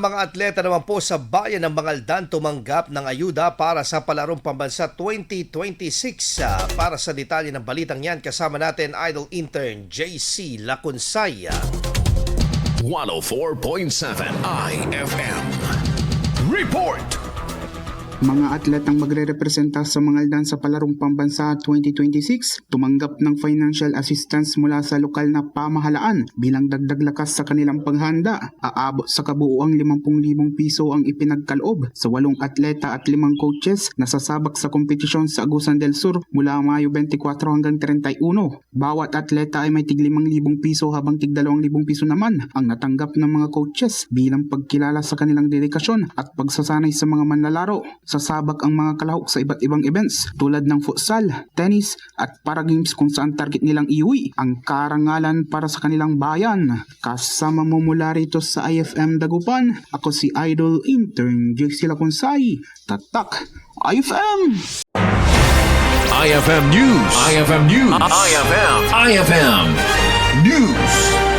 Mga atleta naman po sa Bayan ng Mangaldan tumanggap ng ayuda para sa Palarong Pambansa 2026. Para sa detalye ng balitang yan, kasama natin Idol Intern JC Lacunsay. 104.7 IFM Report. Mga atletang magre-representa sa Mangaldan sa Palarong Pambansa 2026 tumanggap ng financial assistance mula sa lokal na pamahalaan bilang dagdag lakas sa kanilang paghanda. Aabot sa kabuuang 50,000 piso ang ipinagkaloob sa 8 atleta at 5 coaches na sasabak sa kompetisyon sa Agusan del Sur mula Mayo 24 hanggang 31. Bawat atleta ay may tig 5,000 piso habang tig 2,000 piso naman ang natanggap ng mga coaches bilang pagkilala sa kanilang dedikasyon at pagsasanay sa mga manlalaro. Sasabak ang mga kalahok sa iba't ibang events tulad ng futsal, tennis at para games kung saan target nilang iuwi ang karangalan para sa kanilang bayan. Kasama mo mula rito sa IFM Dagupan, ako si Idol Intern JC Lacunsay. Tatak IFM! IFM News. IFM News. IFM News.